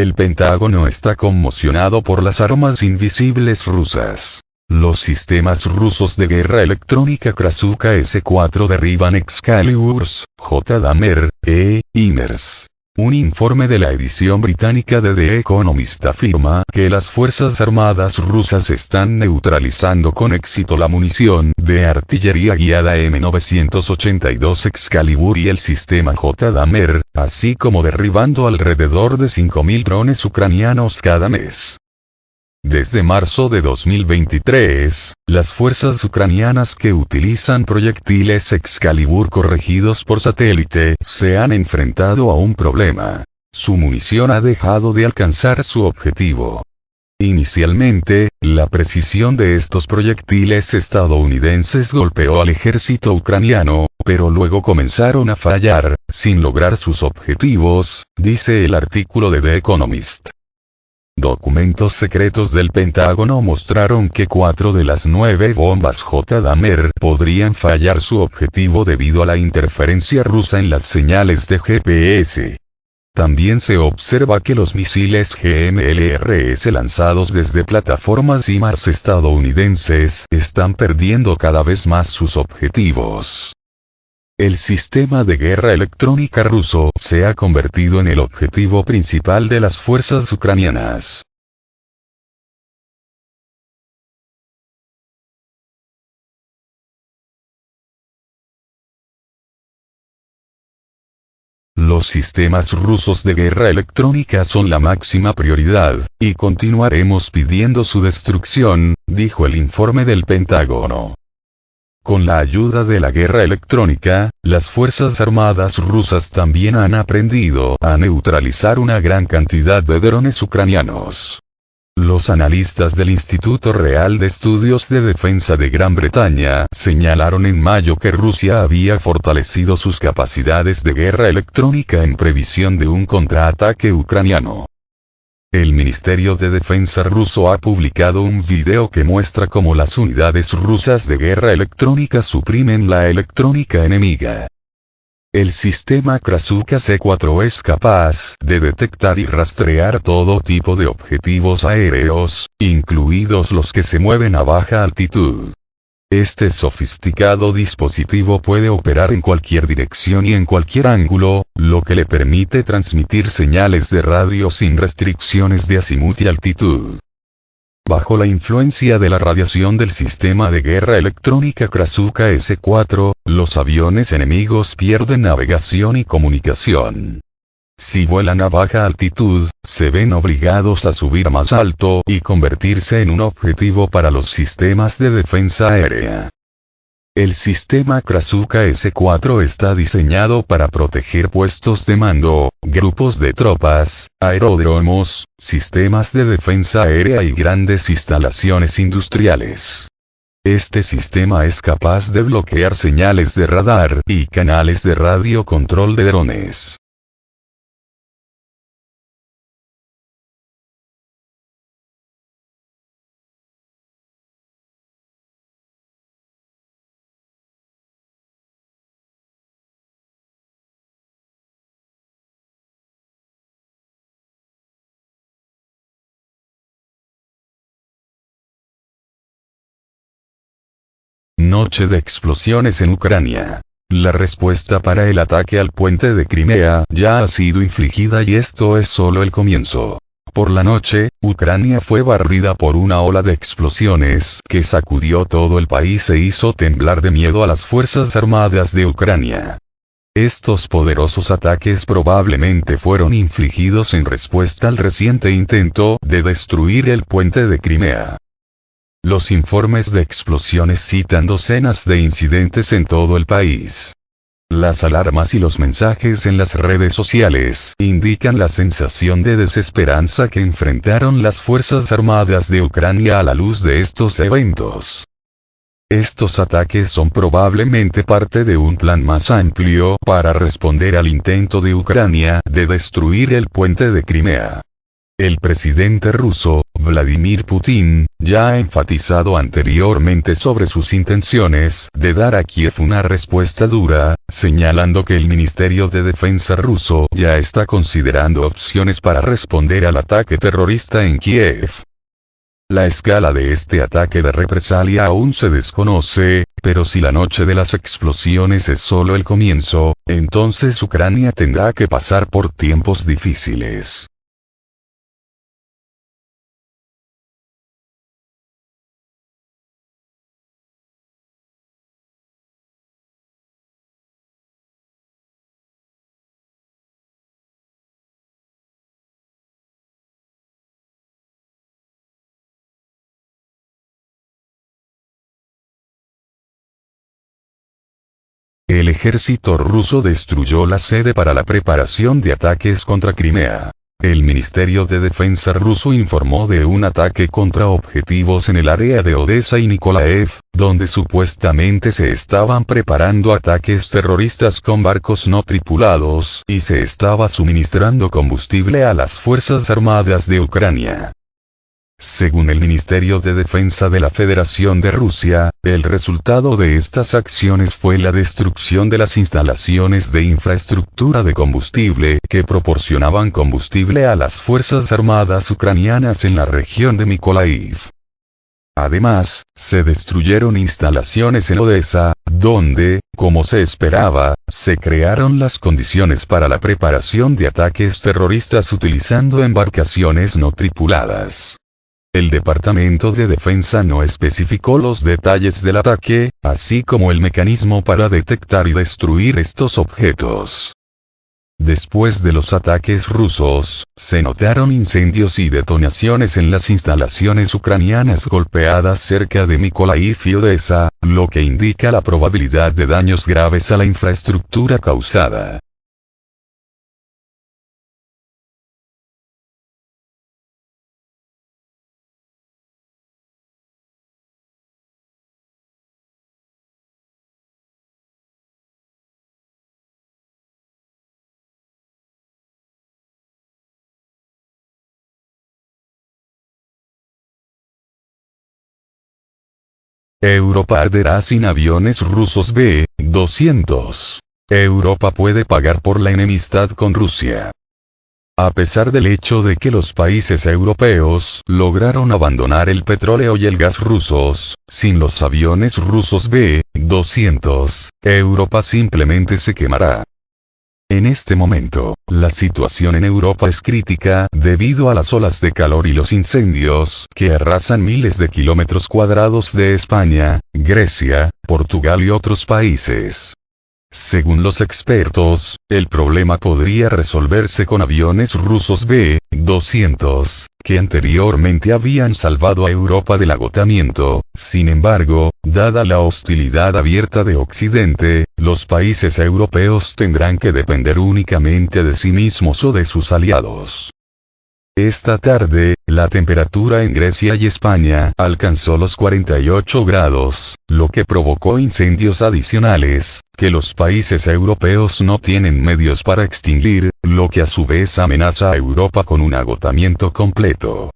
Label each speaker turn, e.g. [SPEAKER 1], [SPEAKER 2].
[SPEAKER 1] El Pentágono está conmocionado por las armas invisibles rusas. Los sistemas rusos de guerra electrónica Krasukha S-4 derriban Excaliburs, J-Damer, HIMARS. Un informe de la edición británica de The Economist afirma que las Fuerzas Armadas rusas están neutralizando con éxito la munición de artillería guiada M982 Excalibur y el sistema J-Damer, así como derribando alrededor de 5.000 drones ucranianos cada mes. Desde marzo de 2023, las fuerzas ucranianas que utilizan proyectiles Excalibur corregidos por satélite se han enfrentado a un problema. Su munición ha dejado de alcanzar su objetivo. Inicialmente, la precisión de estos proyectiles estadounidenses golpeó al ejército ucraniano, pero luego comenzaron a fallar, sin lograr sus objetivos, dice el artículo de The Economist. Documentos secretos del Pentágono mostraron que 4 de las 9 bombas J-Damer podrían fallar su objetivo debido a la interferencia rusa en las señales de GPS. También se observa que los misiles GMLRS lanzados desde plataformas HIMARS estadounidenses están perdiendo cada vez más sus objetivos. El sistema de guerra electrónica ruso se ha convertido en el objetivo principal de las fuerzas ucranianas. Los sistemas rusos de guerra electrónica son la máxima prioridad, y continuaremos pidiendo su destrucción, dijo el informe del Pentágono. Con la ayuda de la guerra electrónica, las Fuerzas Armadas rusas también han aprendido a neutralizar una gran cantidad de drones ucranianos. Los analistas del Instituto Real de Estudios de Defensa de Gran Bretaña señalaron en mayo que Rusia había fortalecido sus capacidades de guerra electrónica en previsión de un contraataque ucraniano. El Ministerio de Defensa ruso ha publicado un video que muestra cómo las unidades rusas de guerra electrónica suprimen la electrónica enemiga. El sistema Krasukha C-4 es capaz de detectar y rastrear todo tipo de objetivos aéreos, incluidos los que se mueven a baja altitud. Este sofisticado dispositivo puede operar en cualquier dirección y en cualquier ángulo, lo que le permite transmitir señales de radio sin restricciones de azimut y altitud. Bajo la influencia de la radiación del sistema de guerra electrónica Krasukha S-4, los aviones enemigos pierden navegación y comunicación. Si vuelan a baja altitud, se ven obligados a subir más alto y convertirse en un objetivo para los sistemas de defensa aérea. El sistema Krasukha S-4 está diseñado para proteger puestos de mando, grupos de tropas, aeródromos, sistemas de defensa aérea y grandes instalaciones industriales. Este sistema es capaz de bloquear señales de radar y canales de radio control de drones. Noche de explosiones en Ucrania. La respuesta para el ataque al puente de Crimea ya ha sido infligida y esto es solo el comienzo. Por la noche, Ucrania fue barrida por una ola de explosiones que sacudió todo el país e hizo temblar de miedo a las Fuerzas Armadas de Ucrania. Estos poderosos ataques probablemente fueron infligidos en respuesta al reciente intento de destruir el puente de Crimea. Los informes de explosiones citan docenas de incidentes en todo el país. Las alarmas y los mensajes en las redes sociales indican la sensación de desesperanza que enfrentaron las Fuerzas Armadas de Ucrania a la luz de estos eventos. Estos ataques son probablemente parte de un plan más amplio para responder al intento de Ucrania de destruir el puente de Crimea. El presidente ruso, Vladimir Putin, ya ha enfatizado anteriormente sobre sus intenciones de dar a Kiev una respuesta dura, señalando que el Ministerio de Defensa ruso ya está considerando opciones para responder al ataque terrorista en Kiev. La escala de este ataque de represalia aún se desconoce, pero si la noche de las explosiones es solo el comienzo, entonces Ucrania tendrá que pasar por tiempos difíciles. El ejército ruso destruyó la sede para la preparación de ataques contra Crimea. El Ministerio de Defensa ruso informó de un ataque contra objetivos en el área de Odessa y Nikolaev, donde supuestamente se estaban preparando ataques terroristas con barcos no tripulados y se estaba suministrando combustible a las Fuerzas Armadas de Ucrania. Según el Ministerio de Defensa de la Federación de Rusia, el resultado de estas acciones fue la destrucción de las instalaciones de infraestructura de combustible que proporcionaban combustible a las Fuerzas Armadas ucranianas en la región de Mykolaiv. Además, se destruyeron instalaciones en Odessa, donde, como se esperaba, se crearon las condiciones para la preparación de ataques terroristas utilizando embarcaciones no tripuladas. El Departamento de Defensa no especificó los detalles del ataque, así como el mecanismo para detectar y destruir estos objetos. Después de los ataques rusos, se notaron incendios y detonaciones en las instalaciones ucranianas golpeadas cerca de Mykolaiv y Odessa, lo que indica la probabilidad de daños graves a la infraestructura causada. Europa arderá sin aviones rusos B-200. Europa puede pagar por la enemistad con Rusia. A pesar del hecho de que los países europeos lograron abandonar el petróleo y el gas rusos, sin los aviones rusos B-200, Europa simplemente se quemará. En este momento, la situación en Europa es crítica debido a las olas de calor y los incendios que arrasan miles de kilómetros cuadrados de España, Grecia, Portugal y otros países. Según los expertos, el problema podría resolverse con aviones rusos B-200, que anteriormente habían salvado a Europa del agotamiento. Sin embargo, dada la hostilidad abierta de Occidente, los países europeos tendrán que depender únicamente de sí mismos o de sus aliados. Esta tarde, la temperatura en Grecia y España alcanzó los 48 grados, lo que provocó incendios adicionales, que los países europeos no tienen medios para extinguir, lo que a su vez amenaza a Europa con un agotamiento completo.